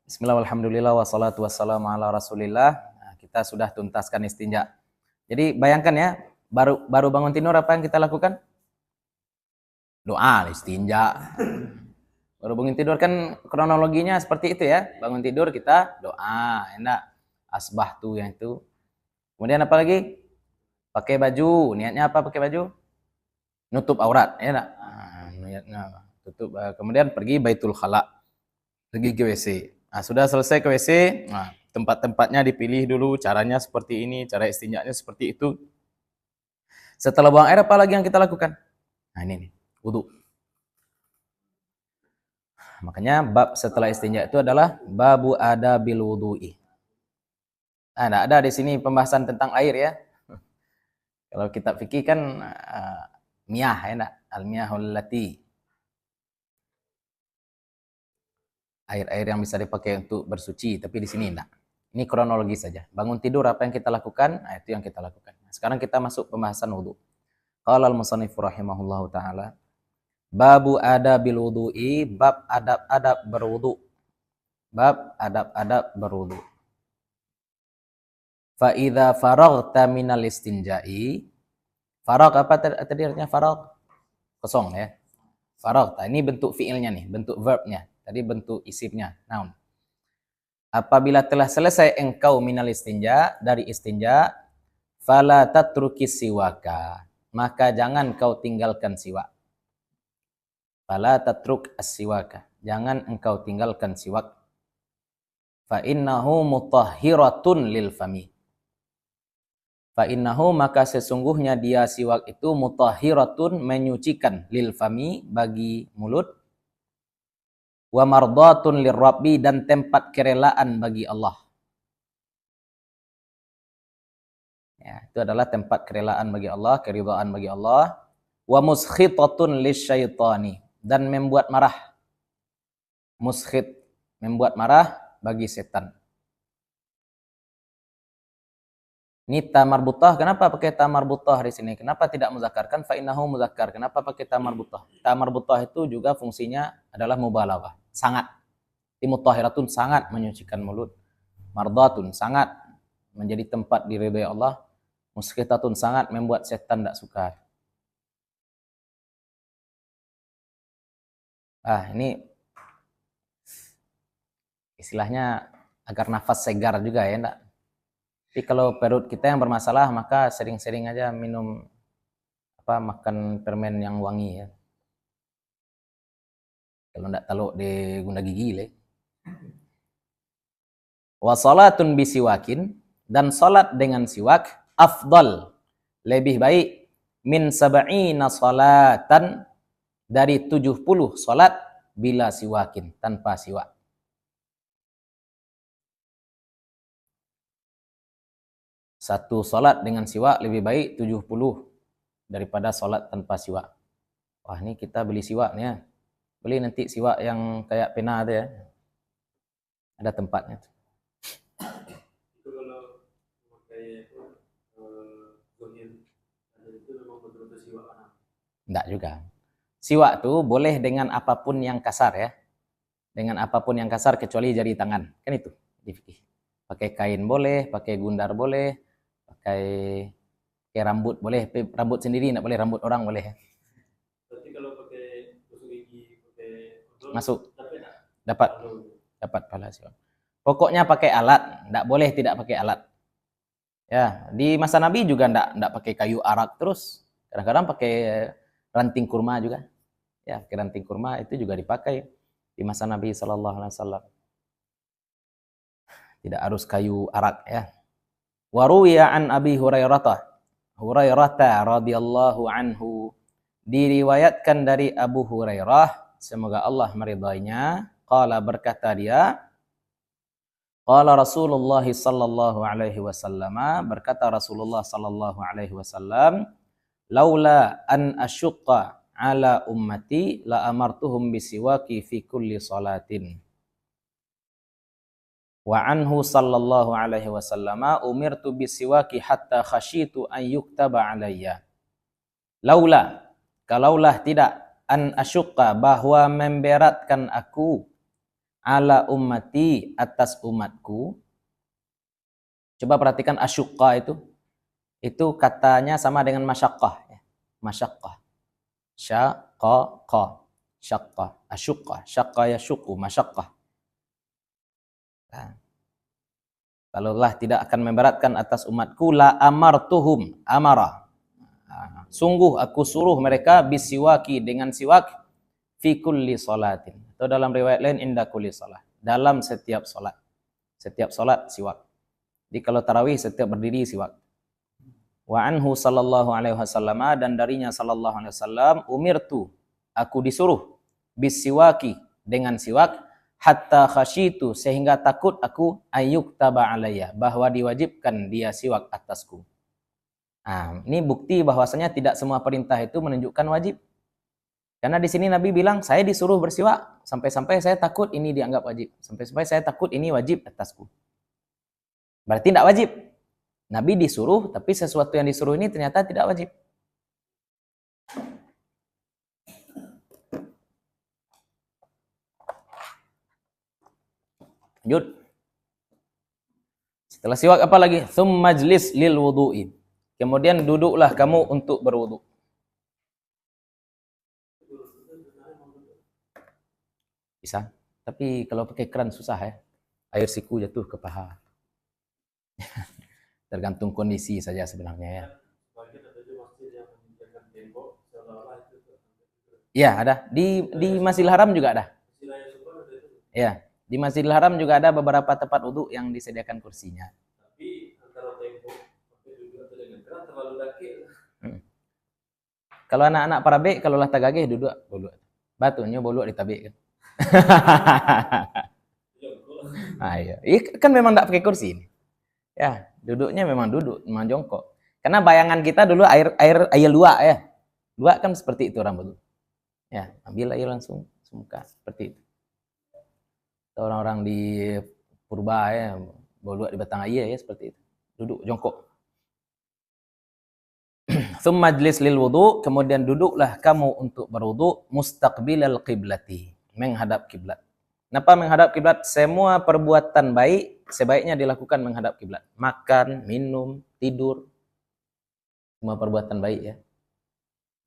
Bismillah, alhamdulillah, wassalatu wassalamu ala rasulillah. Nah, kita sudah tuntaskan istinja. Jadi bayangkan ya, baru bangun tidur apa yang kita lakukan? Doa, istinja. Baru bangun tidur kan kronologinya seperti itu ya. Bangun tidur kita doa, enak. Asbah tuh yang itu. Kemudian apa lagi? Pakai baju. Niatnya apa pakai baju? Nutup aurat, ya enggak? Niatnya tutup. Kemudian pergi Baitul Khala. Pergi ke WC. Nah, sudah selesai ke WC, nah, tempat-tempatnya dipilih dulu, caranya seperti ini, cara istinjanya seperti itu. Setelah buang air, apa lagi yang kita lakukan? Nah, ini nih, wudu. Makanya bab setelah istinja itu adalah babu adabil wudu'i. Nah, enggak ada di sini pembahasan tentang air ya. Kalau kita fikih kan miyah ya enggak? Al-miyahul lati. Air-air yang bisa dipakai untuk bersuci, tapi di sini enggak. Ini kronologi saja. Bangun tidur apa yang kita lakukan? Nah, itu yang kita lakukan. Sekarang kita masuk pembahasan wudu. Qala al-musannif rahimahullahu taala, babu adabil wudu'i, bab adab-adab berwudu. Bab adab-adab berwudu. Fa idza faraghta minal istinja'i, faragh apa tadi artinya faragh? Kosong ya. Faraghta ini bentuk fiilnya nih, bentuk verbnya. Tadi bentuk isimnya, noun. Apabila telah selesai engkau minal istinja, dari istinja, fala tatruki siwaka, maka jangan kau tinggalkan siwak. Fala tatruk as-siwaka, jangan engkau tinggalkan siwak. Fa innahu mutahhiratun lil fami. Fa innahu, maka sesungguhnya dia siwak itu mutahhiratun, menyucikan, lil fami, bagi mulut. Wa mardatun lirrabbi, dan tempat kerelaan bagi Allah. Ya, itu adalah tempat kerelaan bagi Allah, keridhaan bagi Allah. Wa muskhitatun lisyaitani, dan membuat marah. Muskhit, membuat marah bagi setan. Ini tamarbutah, kenapa pakai tamarbutah di sini? Kenapa tidak muzakkar? Kan fa innahu muzakkar. Kenapa pakai tamarbutah? Tamarbutah itu juga fungsinya adalah mubalaghah, sangat. Mutahhiratun, sangat menyucikan mulut. Mardatun, sangat menjadi tempat diridhai Allah. Muskhitatun, sangat membuat setan tidak suka. Ini istilahnya agar nafas segar juga ya, enggak? Tapi kalau perut kita yang bermasalah, maka sering-sering aja minum makan permen yang wangi ya. Kalau enggak taluk di guna gigi le. Wa salatun bisiwakin, dan salat dengan siwak, afdal, lebih baik, min sab'ina salatan, dari 70 salat, bila siwakin, tanpa siwak. Satu salat dengan siwak lebih baik 70 daripada salat tanpa siwak. Wah, ini kita beli siwak nih ya. Beli nanti siwak yang kayak pena ada ya. Ada tempatnya. Itu kalau pakai gohir, itu memang betul-betul siwak kan? Enggak juga. Siwak tuh boleh dengan apapun yang kasar ya. Dengan apapun yang kasar kecuali jari tangan. Kan itu di fikih. Pakai kain boleh, pakai gundar boleh, pakai rambut boleh, rambut sendiri enggak boleh, rambut orang boleh ya. Berarti kalau pakai gosok gigi, pakai odol, Masuk. dapat pahala siwak. Pokoknya pakai alat, enggak boleh tidak pakai alat. Ya, di masa Nabi juga enggak pakai kayu arak terus. Kadang-kadang pakai ranting kurma juga. Ya, pakai ranting kurma itu juga dipakai di masa Nabi sallallahu alaihi wasallam. Tidak harus kayu arak ya. Wa ruwiya an Abi Hurairah radhiyallahu anhu, diriwayatkan dari Abu Hurairah, semoga Allah meridainya, qala, berkata dia, qala Rasulullah sallallahu alaihi wasallam, berkata Rasulullah sallallahu alaihi wasallam, laula an asyqa ala ummati la amartuhum bisiwaki fi kulli salatin. Wa anhu sallallahu alaihi wasallam, umirtu bisiwaki hatta khasyitu an yuktaba alayya. Laula, kalaulah tidak, an asyqa, bahwa memberatkan aku, ala ummati atas umatku. Coba perhatikan asyuqqa itu katanya sama dengan masyaqqah ya. Masyaqqah. Syaqqa, syaqqa, asyuqqa, syaqqa yasyuqqu, masyaqqah. Nah, kalaulah tidak akan memberatkan atas umatku la amartuhum amara. Nah, sungguh aku suruh mereka bisiwaki dengan siwak fi kulli salatin. Atau dalam riwayat lain inda kulli salat. Dalam setiap salat. Setiap salat siwak. Jadi kalau tarawih setiap berdiri siwak. Wa anhu sallallahu alaihi wasallam, dan darinya sallallahu alaihi wasallam, umirtu, aku disuruh bisiwaki dengan siwak hatta khasyitu, sehingga takut aku ayyuktaba alayya, bahwa diwajibkan dia siwak atasku. Nah, ini bukti bahwasanya tidak semua perintah itu menunjukkan wajib. Karena di sini Nabi bilang, saya disuruh bersiwak, sampai-sampai saya takut ini dianggap wajib. Sampai-sampai saya takut ini wajib atasku. Berarti tidak wajib. Nabi disuruh, tapi sesuatu yang disuruh ini ternyata tidak wajib. Lanjut. Setelah siwak apa lagi? Tsumma majlis lil wudu'i. Kemudian duduklah kamu untuk berwudu. Bisa. Tapi kalau pakai keran susah ya. Air siku jatuh ke paha. Tergantung kondisi saja sebenarnya ya. Sebagian ada juga masjid yang menyediakan tembok seolah-olah itu Iya, ada. Di Masjidil Haram juga ada. Masjid Raya Subhan ada itu. Iya, di Masjidil Haram juga ada beberapa tempat wudu yang disediakan kursinya. Tapi antara tembok sampai duduk atau dengan keran terlalu dakik. Kalau anak-anak parabe, kalau lah tagagih duduk bolok. Batunya bolok ditabik kan. Iya. Kan memang tidak pakai kursi ini. Ya, duduknya memang duduk, memang jongkok. Karena bayangan kita dulu air luak ya. Luak kan seperti itu rambut. Ya, ambil air langsung muka seperti itu. Orang-orang di purba ya, bolok di batang air ya seperti itu. Duduk jongkok. Tsumma majlis lil wudu, kemudian duduklah kamu untuk berwudu mustaqbilal qiblati, menghadap kiblat. Kenapa menghadap kiblat? Semua perbuatan baik sebaiknya dilakukan menghadap kiblat. Makan, minum, tidur, semua perbuatan baik ya.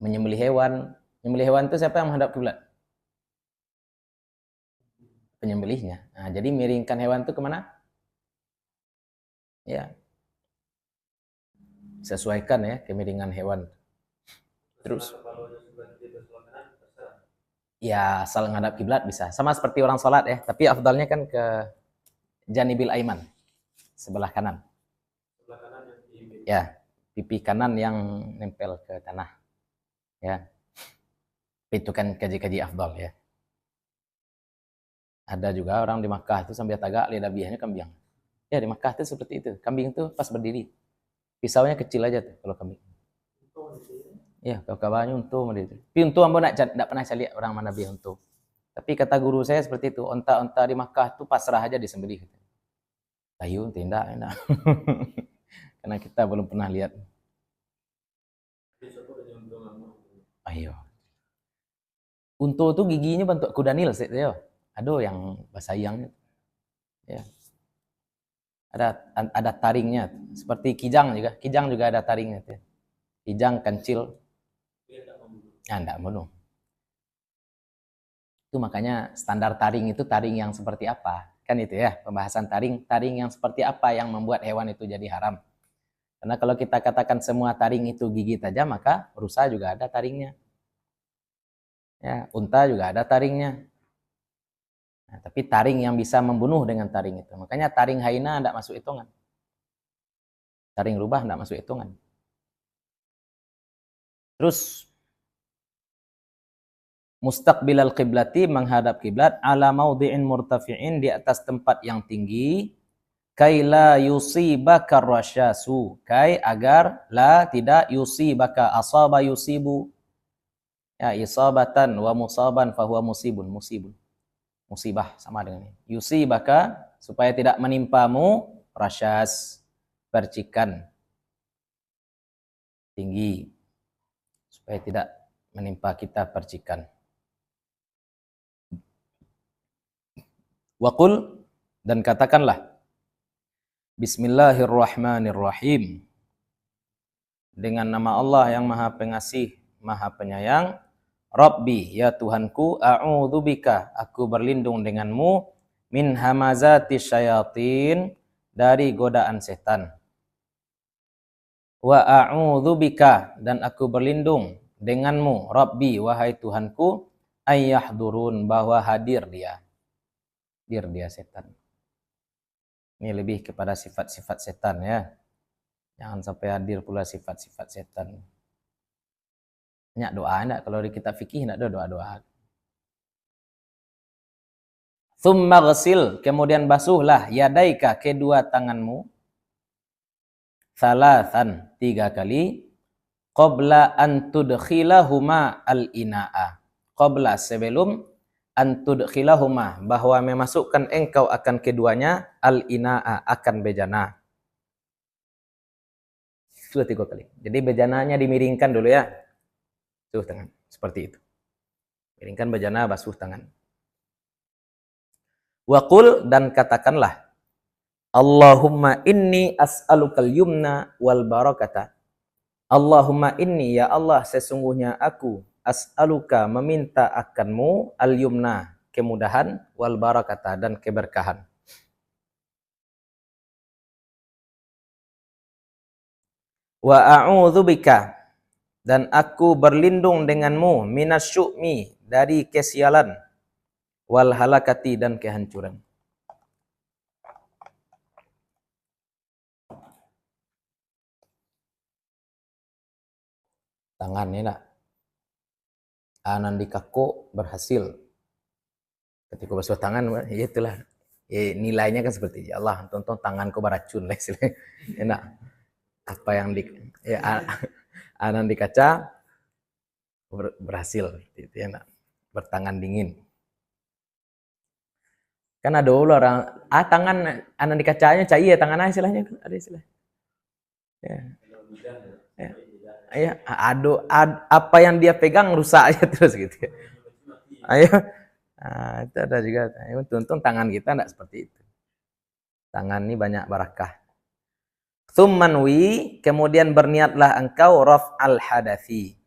Menyembelih hewan itu siapa yang menghadap kiblat? Penyembelihnya. Nah, jadi miringkan hewan itu kemana? Ya, sesuaikan ya kemiringan hewan. Terus ya asal menghadap kiblat bisa. Sama seperti orang sholat ya, tapi afdalnya kan ke janibil aiman, sebelah kanan. Sebelah kanan yang di Ya, pipi kanan yang nempel ke tanah. Ya. Itu kan kaji-kaji afdal ya. Ada juga orang di Makkah itu sambil tagak lidah biahnya kambing. Ya di Makkah itu seperti itu. Kambing itu pas berdiri. Pisaunya kecil aja tuh kalau kambing. Ya, kalau kabarnya untung itu. Tapi untung ambo tidak pernah saya lihat orang mana biar untung. Tapi kata guru saya seperti itu, onta-onta di Makkah itu pasrah aja disembelih. Tayu tindak enak. Karena kita belum pernah lihat. Ayo. Untu itu giginya bentuk kuda nil sih, ya. Aduh yang basayang. Ya. Ada taringnya, seperti kijang juga. Kijang juga ada taringnya. Ya. Kijang kancil. Enggak membunuh. Itu makanya standar taring itu taring yang seperti apa? Kan itu ya, pembahasan taring. Taring yang seperti apa yang membuat hewan itu jadi haram? Karena kalau kita katakan semua taring itu gigit aja, maka rusa juga ada taringnya. Ya, unta juga ada taringnya. Nah, tapi taring yang bisa membunuh dengan taring itu. Makanya taring haina tidak masuk hitungan. Taring rubah tidak masuk hitungan. Terus mustaqbilal qiblati, menghadap kiblat, ala maudhi'in murtafi'in, di atas tempat yang tinggi, kai la yusibaka rasyasu, kai agar la tidak yusibaka, asaba yusibu, ya isabatan wa musaban fahuwa musibun, musibah sama dengan ini. Yusibaka, supaya tidak menimpamu, rasyas, percikan tinggi, supaya tidak menimpa kita percikan. Wa qul, dan katakanlah, Bismillahirrahmanirrahim. Dengan nama Allah yang Maha Pengasih, Maha Penyayang. Rabbi, ya Tuhanku, a'udzubika, aku berlindung denganmu, min hamazati syayatin, dari godaan setan. Wa a'udzubika, dan aku berlindung denganmu, Rabbi, wahai Tuhanku, ayyahdurun, bahwa hadir dia setan. Ini lebih kepada sifat-sifat setan ya. Jangan sampai hadir pula sifat-sifat setan. Banyak doa enggak kalau di kitab fikih enggak ada doa-doa. Tsumma ghsil, kemudian basuhlah yadaika, kedua tanganmu, salasan, 3 kali, qabla an tudkhilahuma al-ina'a. Qabla, sebelum, an tudkhilahuma, bahwa memasukkan engkau akan keduanya, al-ina'a, akan bejana. Sudah 3 kali. Jadi bejananya dimiringkan dulu ya. Basuh tangan, seperti itu. Miringkan bejana, basuh tangan. Wa qul, dan katakanlah, Allahumma inni as'alukal yumna wal barakata. Allahumma inni, ya Allah, sesungguhnya aku, as'aluka, meminta akanmu, al yumna, kemudahan, wal barakata, dan keberkahan. Wa a'udzubika, dan aku berlindung denganmu, minasyu'mi, dari kesialan, wal halakati, dan kehancuran. Tangan ini nak. Anandikako berhasil. Ketika basuh tangan, ya itulah. Ya, nilainya kan seperti ya Allah, tonton tanganku beracun lah istilahnya. Enak. Apa yang anan di kaca berhasil gitu ya, nak. Bertangan dingin. Kan ada orang tangan anan di kacanya cair, tangan istilahnya ada istilah. Ya. Ya. Ya, apa yang dia pegang rusak aja terus gitu ya. Ayo. Nah, itu ada juga. Untung tangan kita enggak seperti itu. Tangan ini banyak barakah. Tsummanwi, kemudian berniatlah engkau raf'al hadathi,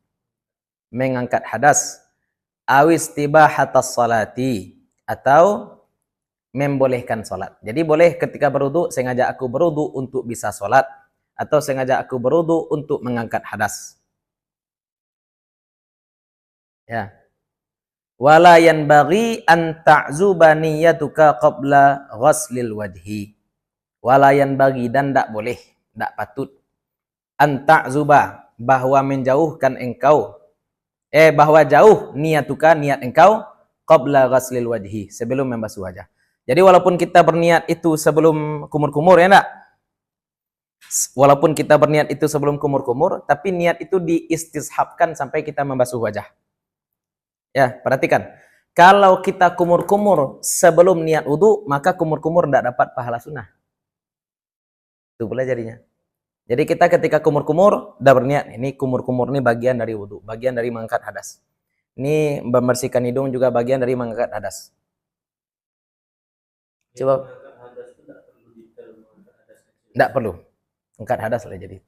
mengangkat hadas, awis tibahatas salati, atau membolehkan salat. Jadi boleh ketika berwudu, sengaja aku berwudu untuk bisa salat, atau sengaja aku berwudu untuk mengangkat hadas. Ya. Wala yanbaghi an ta'zuba niyyatuka qabla ghaslil wajhi. Wala yanbaghi, dan tidak boleh, tidak patut, an ta'zuba, bahwa menjauhkan engkau, bahwa jauh niyatuka, niat engkau, qabla ghaslil wajhi, sebelum membasuh wajah. Jadi walaupun kita berniat itu sebelum kumur-kumur ya enggak? Walaupun kita berniat itu sebelum kumur-kumur, tapi niat itu diistishabkan sampai kita membasuh wajah. Ya, perhatikan. Kalau kita kumur-kumur sebelum niat wudu, maka kumur-kumur tidak dapat pahala sunnah. Itu pula jadinya. Jadi kita ketika kumur-kumur, udah berniat, ini kumur-kumur ini bagian dari wudu, bagian dari mengangkat hadas. Ini membersihkan hidung juga bagian dari mengangkat hadas. Coba. Tidak perlu. Angkat hadas lah jadi.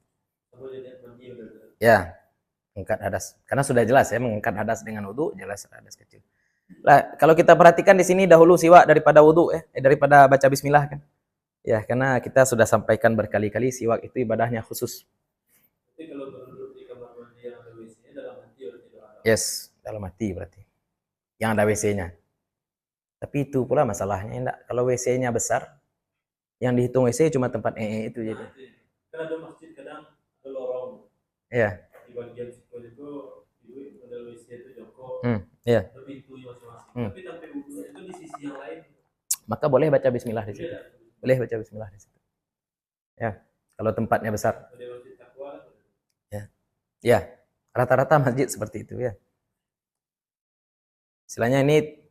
Ya, angkat hadas. Karena sudah jelas ya, mengangkat hadas dengan wudu, jelas hadas kecil. Lah, kalau kita perhatikan di sini dahulu siwak daripada wudu daripada baca bismillah kan. Ya, karena kita sudah sampaikan berkali-kali siwak itu ibadahnya khusus. Tapi kalau berduduk di kamar mandi yang ada WC-nya dalam hati atau tidak? Yes, dalam hati berarti. Yang ada WC-nya. Tapi itu pula masalahnya enggak. Kalau WC-nya besar, yang dihitung WC cuma tempat itu jadi. Kan ada masjid kadang ada lorong. Iya. Di bagian situ itu ada WC itu jongkok. Iya. Ada pintunya masing-masing. Tapi sampai wudu itu di sisi yang lain. Maka boleh baca bismillah di situ. Boleh baca bismillah di situ. Ya, kalau tempatnya besar. Ya. Ya, rata-rata masjid seperti itu ya. Istilahnya ini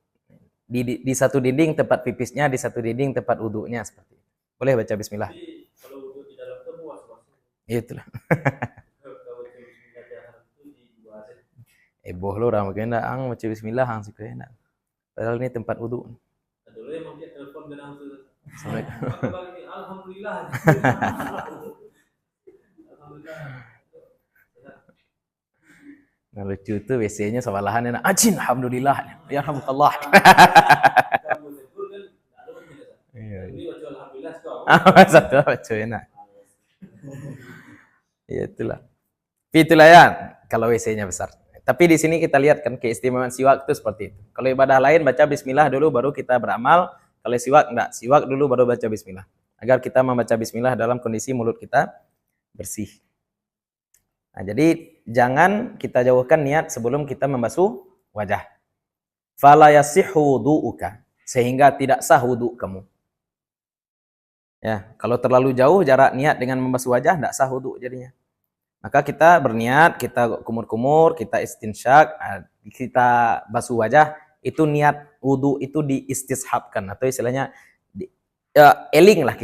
di satu dinding tempat pipisnya, di satu dinding tempat wudunya seperti itu. Boleh baca bismillah. Jadi kalau wudu di dalam itu puas-puas. Itulah. Kalau bismillah jahat itu di luar. Boh lo orang mungkin ang baca bismillah ang sih enak. Padahal ini tempat wudu. Ada dulu emang dia telepon ke dalam tuh. Assalamualaikum. Maka bagi alhamdulillah. Alhamdulillah. Nah, lucu tuh WC-nya sebelahan enak. Ajin, alhamdulillah. Ya alhamdulillah. Kamu tegur kan, enggak ada mungkin. Iya. Ini baca alhamdulillah kau. Satu apa enak. Ya itulah. Itulah ya kalau WC-nya besar. Tapi di sini kita lihat kan keistimewaan siwak itu seperti itu. Kalau ibadah lain baca bismillah dulu baru kita beramal. Kalau siwak enggak, siwak dulu baru baca bismillah. Agar kita membaca bismillah dalam kondisi mulut kita bersih. Nah, jadi jangan kita jauhkan niat sebelum kita membasuh wajah. Fala yasihhu wudu'uka, sehingga tidak sah wudu kamu. Ya, kalau terlalu jauh jarak niat dengan membasuh wajah tidak sah wudu jadinya. Maka kita berniat, kita kumur-kumur, kita istinsyak, kita basuh wajah, itu niat wudu itu diistishabkan atau istilahnya elinglah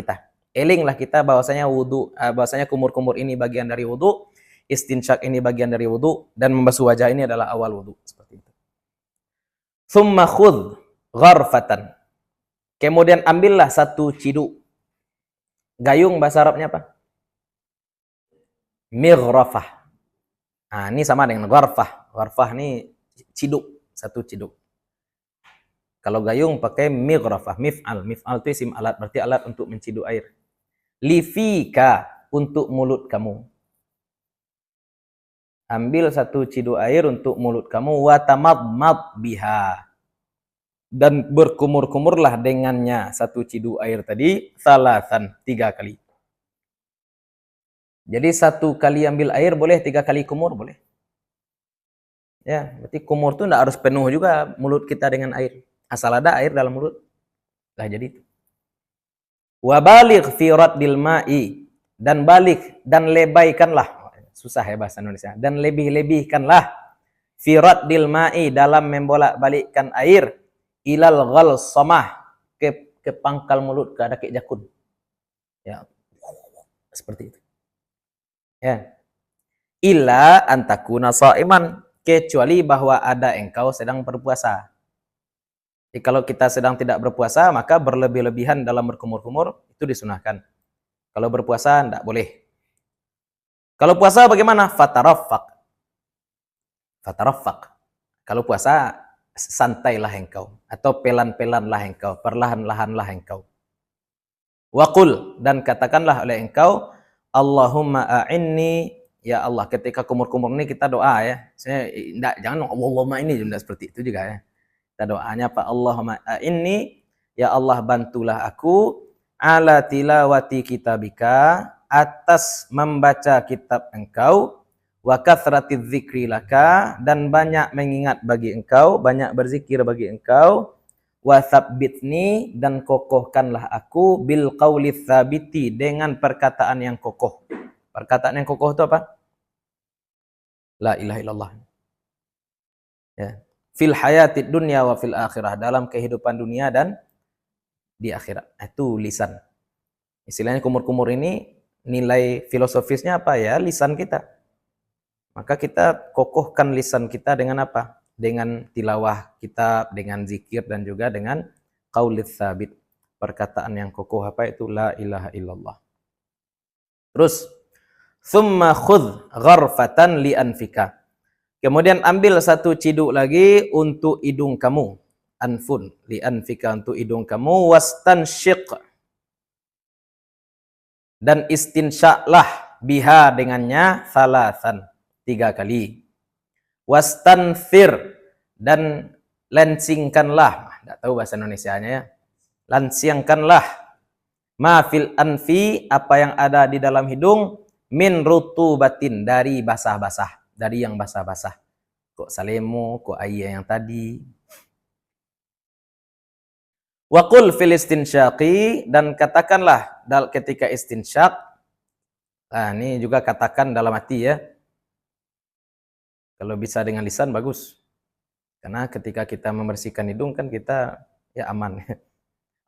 kita bahwasanya wudu, bahwasanya kumur-kumur ini bagian dari wudu, istinsyak ini bagian dari wudu, dan membasuh wajah ini adalah awal wudu, seperti itu. Tsumma khudh gharfatan. Kemudian ambillah satu ciduk. Gayung bahasa Arabnya apa? Mighrafah. Nah, ini sama dengan gharfah. Gharfah ini ciduk, satu ciduk. Kalau gayung pakai mighrafah, mif'al. Mif'al itu isim alat, berarti alat untuk menciduk air. Lifika, untuk mulut kamu. Ambil satu ciduk air untuk mulut kamu, wa tamadmad biha. Dan berkumur-kumurlah dengannya satu ciduk air tadi, salasan, 3 kali. Jadi 1 kali ambil air boleh, 3 kali kumur boleh. Ya, berarti kumur itu tidak harus penuh juga mulut kita dengan air. Asal ada air dalam mulut. Lah jadi itu. Wa baligh fi raddil ma'i, dan balik dan lebaikanlah. Susah ya bahasa Indonesia. Dan lebih-lebihkanlah fi raddil ma'i, dalam membolak-balikkan air ilal ghalsamah, ke pangkal mulut, ke dakik jakun. Ya. Seperti itu. Ya. Illa antakuna sha'iman, kecuali bahwa ada engkau sedang berpuasa. Jadi kalau kita sedang tidak berpuasa, maka berlebih-lebihan dalam berkumur-kumur itu disunahkan. Kalau berpuasa tidak boleh. Kalau puasa bagaimana? Fataraffaq. Kalau puasa santailah engkau, atau pelan-pelanlah engkau, perlahan-lahanlah engkau. Waqul, dan katakanlah oleh engkau, Allahumma a'inni, ya Allah. Ketika kumur-kumur ini kita doa ya. Jangan Allahumma ini juga seperti itu juga ya. Kita doanya apa? Allahumma a'inni, ya Allah bantulah aku ala tilawati kitabika, atas membaca kitab engkau, wa kathratiz dzikri laka, dan banyak mengingat bagi engkau, banyak berzikir bagi engkau, wa tsabbitni, dan kokohkanlah aku bil qauli tsabiti, dengan perkataan yang kokoh. Perkataan yang kokoh itu apa? La ilaha illallah. Ya. Fil hayatid dunya wa fil akhirah, dalam kehidupan dunia dan di akhirat. Itu lisan. Istilahnya kumur-kumur ini nilai filosofisnya apa ya? Lisan kita. Maka kita kokohkan lisan kita dengan apa? Dengan tilawah kitab, dengan zikir, dan juga dengan qaulits tsabit. Perkataan yang kokoh apa itu? La ilaha illallah. Terus, tsumma khudh gharfatan li anfika. Kemudian ambil satu ciduk lagi untuk hidung kamu. Anfun, li anfika, untuk hidung kamu. Wastansyiq, dan istinsyaklah biha, dengannya, salasan, 3 kali. Wastanfir, dan lansingkanlah. Tidak tahu bahasa Indonesianya ya. Lansingkanlah. Ma fil anfi, apa yang ada di dalam hidung, min rutubatin, dari basah-basah. Dari yang basah-basah. Kok salemo, kok air yang tadi. Waqul fil istinsyaqi, dan katakanlah ketika istinsyak. Nah, ini juga katakan dalam hati ya. Kalau bisa dengan lisan bagus. Karena ketika kita membersihkan hidung kan kita ya aman.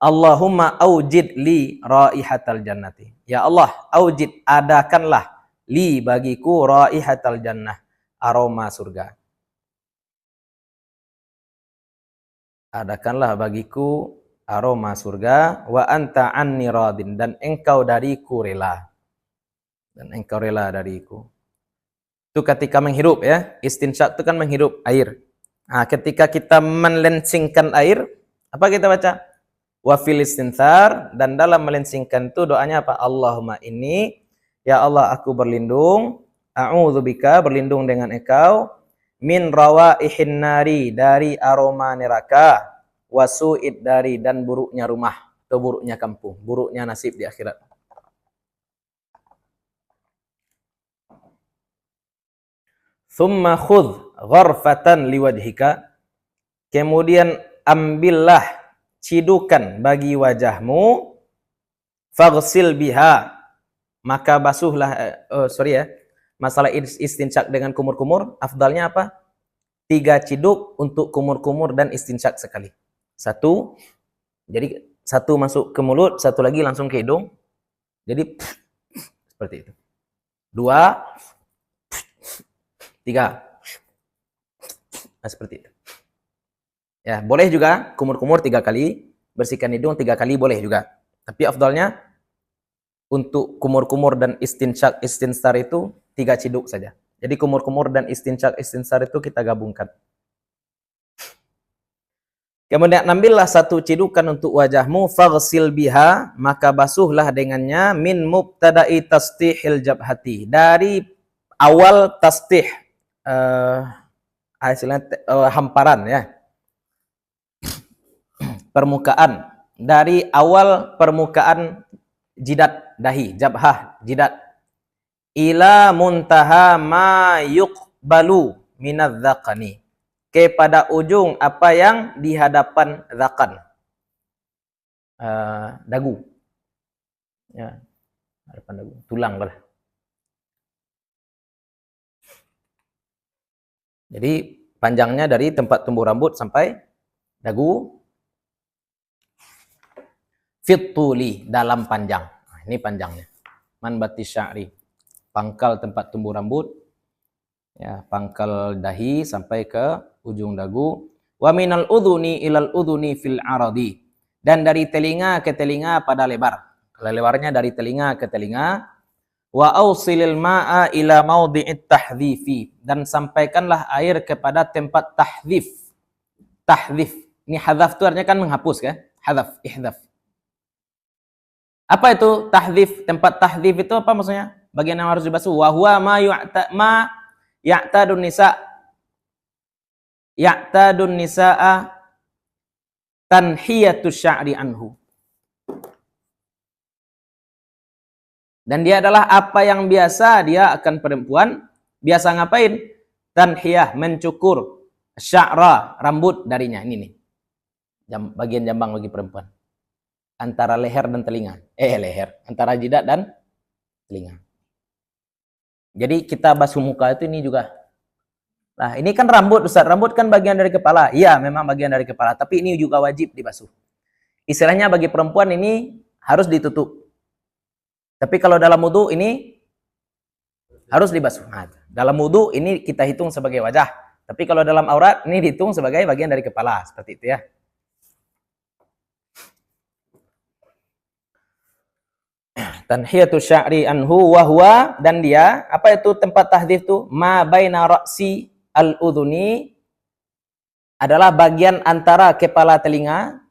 Allahumma aujid li raihatal jannati. Ya Allah, aujid, adakanlah li, bagiku, raihatal jannah, aroma surga. Adakanlah bagiku aroma surga, wa anta anni radin, dan engkau dariku rela. Dan engkau rela dariku. Itu ketika menghirup ya. Istinsyak itu kan menghirup air. Nah, ketika kita melensingkan air, apa kita baca? Wa fil istinthar, dan dalam melensingkan itu doanya apa? Allahumma inni, ya Allah aku berlindung, a'udzubika, berlindung dengan engkau, min rawaihin nari, dari aroma neraka, wasu'id dari, dan buruknya rumah atau buruknya kampung, buruknya nasib di akhirat. Thumma khudh gharfatan liwajhika, kemudian ambillah cidukan bagi wajahmu, faghsil biha, maka basuhlah, masalah istinsyak dengan kumur-kumur, afdalnya apa? 3 ciduk untuk kumur-kumur dan istinsyak sekali. 1, jadi 1 masuk ke mulut, 1 lagi langsung ke hidung. Jadi seperti itu. 2, 3. Nah, seperti itu. Ya, boleh juga kumur-kumur 3 kali, bersihkan hidung 3 kali boleh juga. Tapi afdalnya untuk kumur-kumur dan istinsar itu 3 ciduk saja. Jadi kumur-kumur dan istinsar itu kita gabungkan. Kemudian ambillah 1 cidukan untuk wajahmu, faghsil biha, maka basuhlah dengannya, min mubtada'i tastihil jabhati, dari awal tastih, hamparan ya. Permukaan, dari awal permukaan jidat dahi, jabhah, jidat, ila muntaha ma yuqbalu minadz-dzaqani, kepada ujung apa yang di hadapan zakan, dagu, ya, hadapan dagu, tulang lah. Jadi panjangnya dari tempat tumbuh rambut sampai dagu, fituli, dalam panjang. Nah, ini panjangnya. Manbati sya'ri, pangkal tempat tumbuh rambut, ya, pangkal dahi sampai ke ujung dagu. Wa minal udhuni ilal udhuni fil aradi, dan dari telinga ke telinga pada lebar. Kalau lebarnya dari telinga ke telinga. Wa ausilil ma'a ila maudhi'it tahdhifi, dan sampaikanlah air kepada tempat tahdhif. Tahdhif, ini hadzaf itu artinya kan menghapus kan? Hadzaf, ihdaf. Apa itu tahdhif? Tempat tahdhif itu apa maksudnya? Bagian yang harus dibasuh. Wa huwa ma ya'tadun nisa'a tanhiyatus sya'ri anhu. Dan dia adalah apa yang biasa dia akan perempuan biasa ngapain? Tanhiyah, mencukur, sya'ra, rambut darinya. Ini nih. Bagian jambang bagi perempuan. Antara leher dan telinga. Antara jidat dan telinga. Jadi kita basuh muka itu ini juga. Nah, ini kan rambut, Ustaz. Rambut kan bagian dari kepala. Iya, memang bagian dari kepala. Tapi ini juga wajib dibasuh. Istilahnya bagi perempuan ini harus ditutup. Tapi kalau dalam wudu ini harus dibasuh. Nah, dalam wudu ini kita hitung sebagai wajah. Tapi kalau dalam aurat ini dihitung sebagai bagian dari kepala. Seperti itu ya. Tanhiyatu sya'ri anhu wa huwa, dan dia, apa itu tempat tahdhif itu? Ma baina ra'si al-udhuni, adalah bagian antara kepala telinga.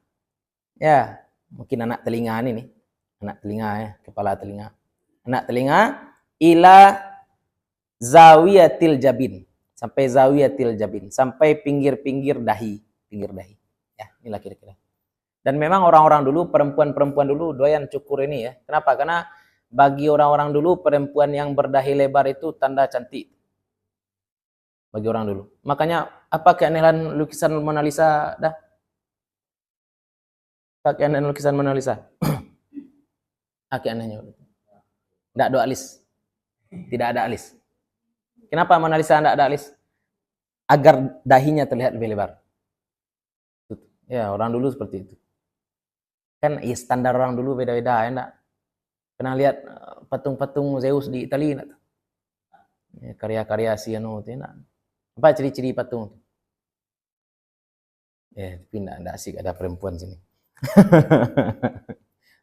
Ya, mungkin anak telinga ini nih. Anak telinga ya, kepala telinga. Anak telinga ila zawiyatil jabin, sampai zawiyatil jabin, sampai pinggir-pinggir dahi, pinggir dahi. Ya, inilah kira-kira. Dan memang orang-orang dulu, perempuan-perempuan dulu doyan cukur ini ya. Kenapa? Karena bagi orang-orang dulu perempuan yang berdahi lebar itu tanda cantik. Bagi orang dulu. Makanya apa keanehan lukisan Mona Lisa dah? Apa keanehan lukisan Mona Lisa? Keanehannya. Tidak ada alis. Tidak ada alis. Kenapa Mona Lisa tidak ada alis? Agar dahinya terlihat lebih lebar. Ya, orang dulu seperti itu. Kan standar orang dulu beda-beda ya enggak? Pernah lihat patung-patung Zeus di Italia enggak? Ya, karya-karya Siano itu enggak? Apa ciri-ciri patung? Ya, tapi enggak asik ada perempuan sini.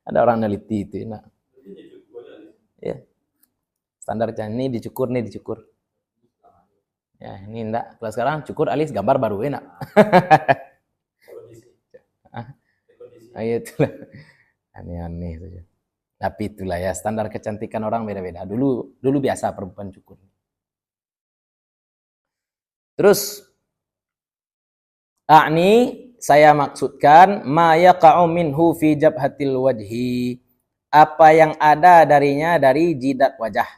Ada orang neliti itu, nah. Berarti dia cukup alis. Ya. Standarnya ini dicukur, nih dicukur. Ya, ini enggak. Kalau sekarang cukur alis gambar baru enak. Kondisi. Ah, Kondisi. itulah. Aneh-aneh saja. Tapi itulah ya, standar kecantikan orang beda-beda. Dulu biasa perempuan cukur. Terus saya maksudkan ma yaqa'u minhu fi jabhatil wajhi. Apa yang ada darinya dari jidat wajah.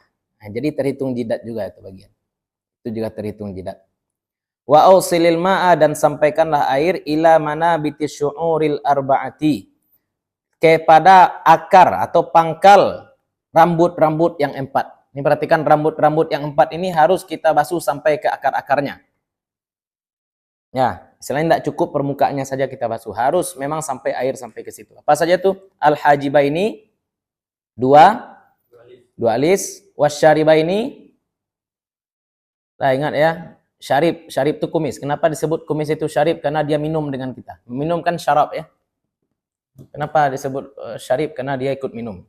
Nah, jadi terhitung jidat juga itu bagian. Itu juga terhitung jidat. Wa ausilil ma'a, dan sampaikanlah air ila manabitis syu'uril arba'ati, kepada akar atau pangkal rambut-rambut yang 4. Ini perhatikan, rambut-rambut yang 4 ini harus kita basuh sampai ke akar-akarnya. Ya, selain tidak cukup permukaannya saja kita basuh, harus memang sampai air sampai ke situ. Apa saja tuh? Al-hajibaini, dua alis, wasyaribaini. Nah, ingat ya, syarib itu kumis. Kenapa disebut kumis itu syarib? Karena dia minum dengan kita. Minum kan syarab ya. Kenapa disebut syarib? Karena dia ikut minum.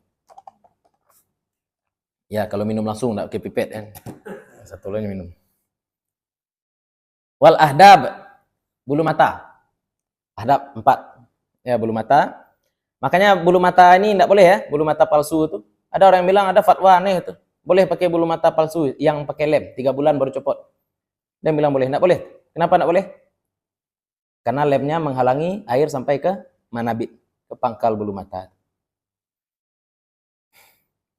Ya, kalau minum langsung enggak pakai pipet kan. Satu lagi minum. Wal ahdab, bulu mata. Ahdab 4. Ya, bulu mata. Makanya bulu mata ini enggak boleh ya, bulu mata palsu itu. Ada orang yang bilang ada fatwa aneh itu. Boleh pakai bulu mata palsu yang pakai lem, 3 bulan baru copot. Dia bilang boleh, enggak boleh. Kenapa enggak boleh? Karena lemnya menghalangi air sampai ke manabit, ke pangkal bulu mata.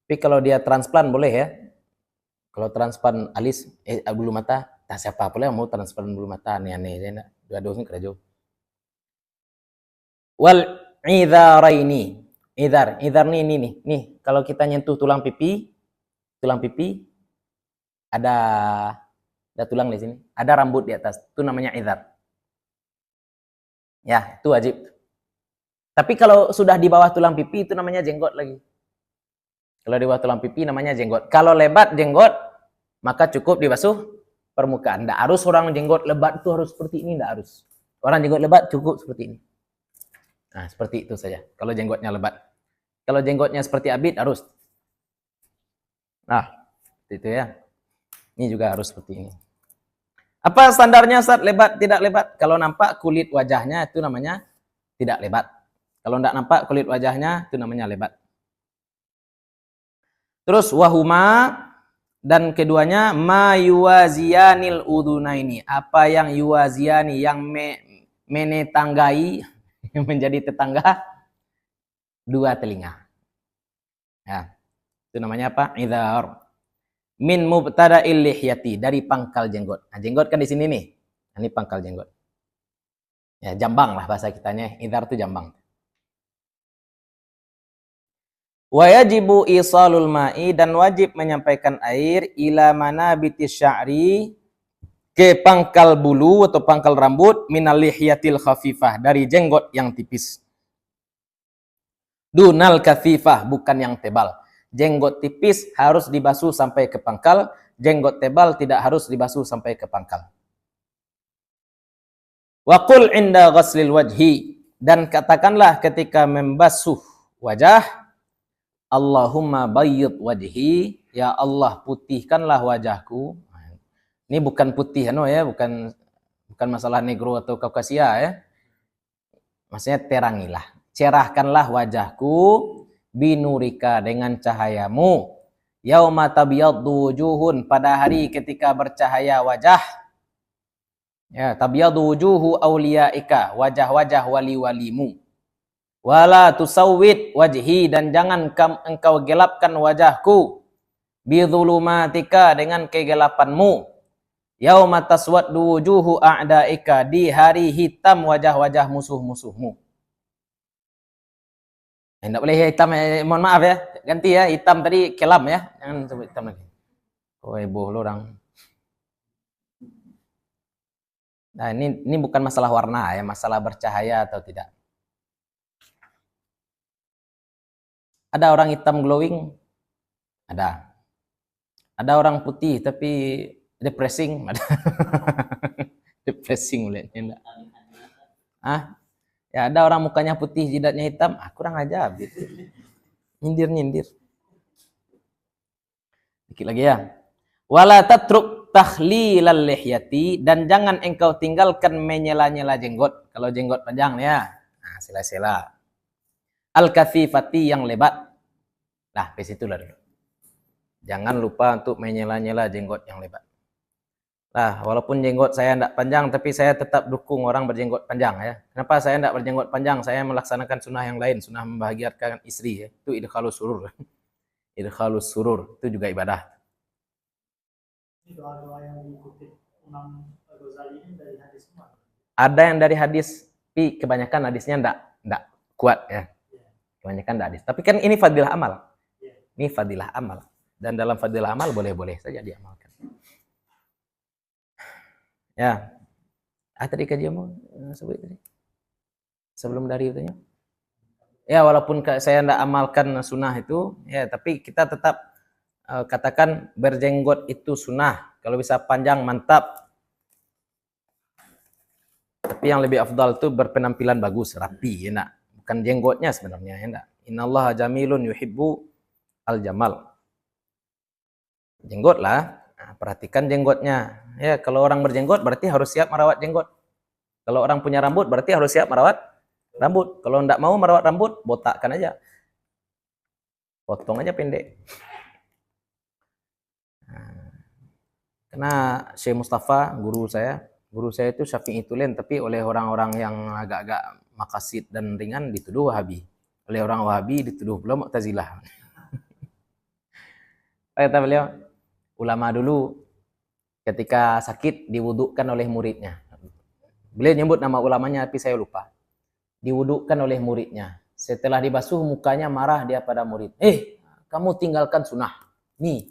Tapi kalau dia transplant boleh ya. Kalau transplant alis, bulu mata, tak siapa pula yang mau transplant bulu mata, aneh-aneh aja enggak. Dua-duanya kerja. Wal idharaini. Idhar nih ini nih. Nih, kalau kita nyentuh tulang pipi ada tulang di sini, ada rambut di atas. Itu namanya idhar. Ya, itu wajib. Tapi kalau sudah di bawah tulang pipi itu namanya jenggot lagi. Kalau di bawah tulang pipi namanya jenggot. Kalau lebat jenggot, maka cukup dibasuh permukaan. Tidak harus orang jenggot lebat itu harus seperti ini, tidak harus. Orang jenggot lebat cukup seperti ini. Nah, seperti itu saja. Kalau jenggotnya lebat. Kalau jenggotnya seperti Abid harus. Nah, itu ya. Ini juga harus seperti ini. Apa standarnya Ustaz? Lebat, tidak lebat? Kalau nampak kulit wajahnya itu namanya tidak lebat. Kalau tidak nampak kulit wajahnya itu namanya lebat. Terus wahuma, dan keduanya ma yuwaziyanil udhunaini. Apa yang yuwaziyani, yang menetanggai, yang menjadi tetangga dua telinga. Ya, itu namanya apa? Idhar. Min mubtada'il lihyati, dari pangkal jenggot. Nah, jenggot kan di sini nih. Nah, ini pangkal jenggot. Ya, jambang lah bahasa kitanya. Idhar itu jambang. Wa yajibu isalul ma'i, dan wajib menyampaikan air ila manabitis sya'ri, ke pangkal bulu atau pangkal rambut, minal lihyatil khafifah, dari jenggot yang tipis. Dunal kathifah, bukan yang tebal. Jenggot tipis harus dibasuh sampai ke pangkal, jenggot tebal tidak harus dibasuh sampai ke pangkal. Wa qul inda ghaslil wajhi, dan katakanlah ketika membasuh wajah, Allahumma bayyid wajhi, ya Allah putihkanlah wajahku. Ini bukan putih ya, bukan masalah negro atau Kaukasia ya. Maksudnya terangilah, cerahkanlah wajahku binurika, dengan cahayamu. Yauma tabyaddu wujuhun, pada hari ketika bercahaya wajah. Ya, tabyaddu wujuhu auliyaika, wajah-wajah wali-walimu. Wala tusawwid wajhi, dan jangan engkau gelapkan wajahku bidzulumatika, dengan kegelapanmu. Yauma taswaddu wujuhu a'daika, di hari hitam wajah-wajah musuh-musuhmu. Tidak boleh hitam, mohon maaf ya, ganti ya, hitam tadi kelam ya, jangan sebut hitam lagi. Oh, heboh lo orang. Nah, ini bukan masalah warna ya, masalah bercahaya atau tidak. Ada orang hitam glowing? Ada. Ada orang putih tapi depressing? Ada. Depressing melihatnya enggak? Ah? Ya ada orang mukanya putih, jidatnya hitam, kurang aja gitu. Nyindir. Dikit lagi ya. Wala tatruk takhlilal lihyati, dan jangan engkau tinggalkan menyela-nyela jenggot. Kalau jenggot panjang ya. Nah, sela-sela. Al-kathifati, yang lebat. Nah, ke situ lah dulu. Jangan lupa untuk menyela-nyela jenggot yang lebat. Nah, walaupun jenggot saya tidak panjang, tapi saya tetap dukung orang berjenggot panjang ya. Kenapa saya tidak berjenggot panjang? Saya melaksanakan sunnah yang lain, sunnah membahagiakan istri ya. Itu idkhalus surur. Idkhalus surur itu juga ibadah. Ini doa-doa yang dikutip Imam Ghazali ini dari hadis semua. Ada yang dari hadis, tapi kebanyakan hadisnya enggak kuat ya. Kebanyakan enggak hadis. Tapi kan ini fadilah amal. Ini fadilah amal. Dan dalam fadilah amal boleh-boleh saja diamalkan. Ya. Tadi kajianmu sebut tadi. Sebelum dari itunya. Ya, walaupun saya enggak amalkan sunnah itu, ya, tapi kita tetap katakan berjenggot itu sunnah. Kalau bisa panjang mantap. Tapi yang lebih afdal itu berpenampilan bagus, rapi, enak. Bukan jenggotnya sebenarnya, enak. Innallaha jamilun yuhibbu al-jamal. Jenggot lah, perhatikan jenggotnya. Ya, kalau orang berjenggot berarti harus siap merawat jenggot. Kalau orang punya rambut berarti harus siap merawat rambut. Kalau enggak mau merawat rambut, botakkan aja. Potong aja pendek. Karena Syekh Mustafa, guru saya itu Syafi'i tulen, tapi oleh orang-orang yang agak-agak makasid dan ringan dituduh Wahabi. Oleh orang Wahabi dituduh pula Mu'tazilah. Kata beliau, ulama dulu ketika sakit diwudukkan oleh muridnya. Beliau nyebut nama ulamanya tapi saya lupa. Diwudukkan oleh muridnya. Setelah dibasuh mukanya marah dia pada murid. Kamu tinggalkan sunnah. Nih,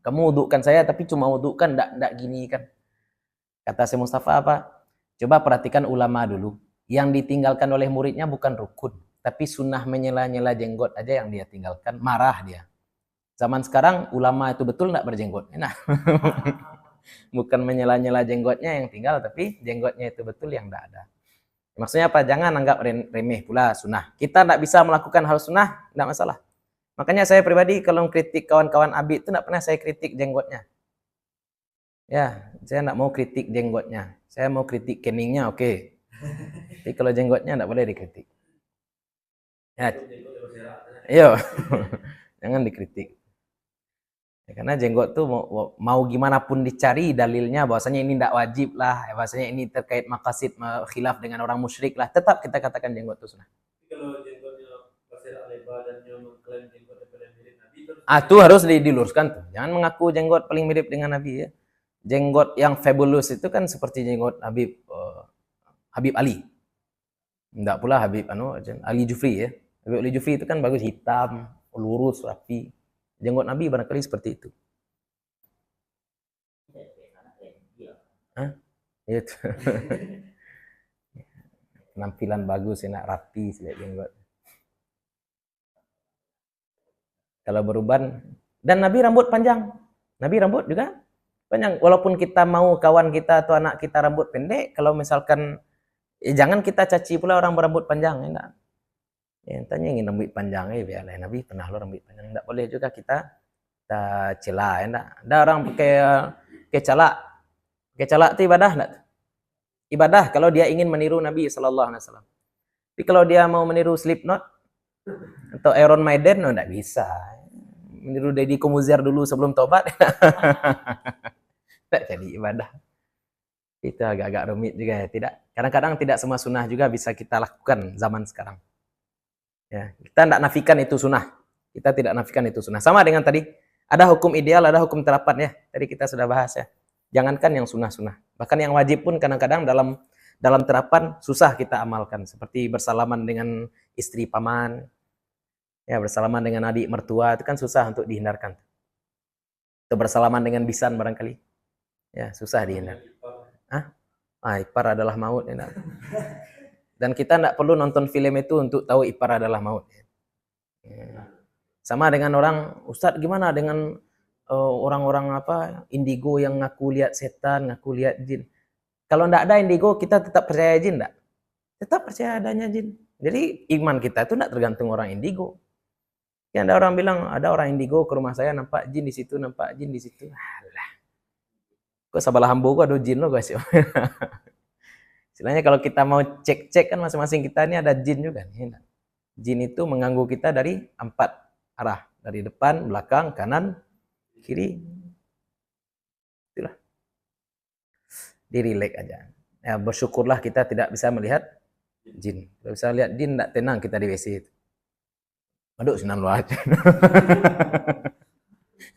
kamu wudukkan saya tapi cuma wudukkan ndak gini kan. Kata Syekh Mustafa apa? Coba perhatikan ulama dulu. Yang ditinggalkan oleh muridnya bukan rukun, tapi sunnah menyela-nyela jenggot aja yang dia tinggalkan, marah dia. Zaman sekarang ulama itu betul ndak berjenggot. Nah. Bukan menyela-nyela jenggotnya yang tinggal, tapi jenggotnya itu betul yang ndak ada. Maksudnya apa? Jangan anggap remeh pula sunnah. Kita ndak bisa melakukan hal sunnah, ndak masalah. Makanya saya pribadi kalau kritik kawan-kawan Abi itu ndak pernah saya kritik jenggotnya. Ya, saya ndak mau kritik jenggotnya. Saya mau kritik keningnya, oke. Tapi kalau jenggotnya ndak boleh dikritik. Ya. Iya. Jangan dikritik. Ya, karena jenggot tuh mau gimana pun dicari dalilnya bahwasanya ini tidak wajib lah, bahwasanya ini terkait maqasid khilaf dengan orang musyrik lah, tetap kita katakan jenggot itu sunnah. Kalau jenggotnya pasir aleba dan yang mengklaim jenggotnya paling mirip Nabi terus Itu harus diluruskan tuh. Jangan mengaku jenggot paling mirip dengan Nabi ya. Jenggot yang fabulous itu kan seperti jenggot Habib Ali. Enggak pula Habib Ali Jufri ya. Habib Ali Jufri itu kan bagus, hitam, lurus, rapi. Jenggot Nabi barangkali seperti itu. Itu. Penampilan bagus, enak, rapi, lihat jenggot. Kalau beruban, dan Nabi rambut panjang. Nabi rambut juga panjang. Walaupun kita mau kawan kita atau anak kita rambut pendek, kalau misalkan jangan kita caci pula orang berambut panjang, enak. Ya, tanya ingin rambut panjang, biarlah Nabi pernah lo rambut panjang. Enggak boleh juga kita cela, enggak. Ada orang pakai calak. Pakai calak itu ibadah enggak? Ibadah kalau dia ingin meniru Nabi sallallahu alaihi wasallam. Tapi kalau dia mau meniru Slipknot atau Iron Maiden, enggak bisa. Meniru Deddy Komuzier dulu sebelum tobat. Enggak jadi ibadah. Itu agak-agak rumit juga ya, tidak. Kadang-kadang tidak semua sunnah juga bisa kita lakukan zaman sekarang. Ya, kita tidak nafikan itu sunnah. Kita tidak nafikan itu sunnah. Sama dengan tadi, ada hukum ideal, ada hukum terapan ya. Tadi kita sudah bahas ya. Jangankan yang sunnah-sunnah. Bahkan yang wajib pun kadang-kadang dalam terapan susah kita amalkan. Seperti bersalaman dengan istri paman. Ya, bersalaman dengan adik mertua itu kan susah untuk dihindarkan. Atau bersalaman dengan bisan barangkali. Ya, susah dihindar. Ipar adalah maut. Ya, dan kita tidak perlu nonton film itu untuk tahu ipar adalah maut. Sama dengan orang, Ustadz gimana dengan orang-orang indigo yang ngaku lihat setan, ngaku lihat jin. Kalau tidak ada indigo, kita tetap percaya jin tidak? Tetap percaya adanya jin. Jadi iman kita itu tidak tergantung orang indigo. Ya, ada orang bilang, ada orang indigo ke rumah saya nampak jin di situ, nampak jin di situ. Alah. Kok sabalah hambo kok ada jin lo guys. Istilahnya kalau kita mau cek-cek kan masing-masing kita ini ada jin juga. Jin itu mengganggu kita dari 4 arah. Dari depan, belakang, kanan, kiri. Itulah. Direlek aja. Ya, bersyukurlah kita tidak bisa melihat jin. Kalau bisa lihat jin, tidak tenang kita di WC itu. Aduh, sinan lu aja.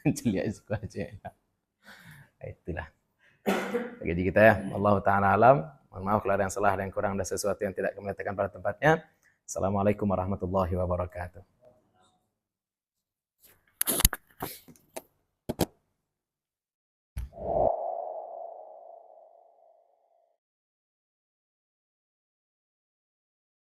Lihat suka aja. Itulah. Jadi kita ya, Allah Ta'ala alam. Mohon maaf kalau ada yang salah dan kurang, ada sesuatu yang tidak kami letakkan pada tempatnya. Assalamualaikum warahmatullahi wabarakatuh.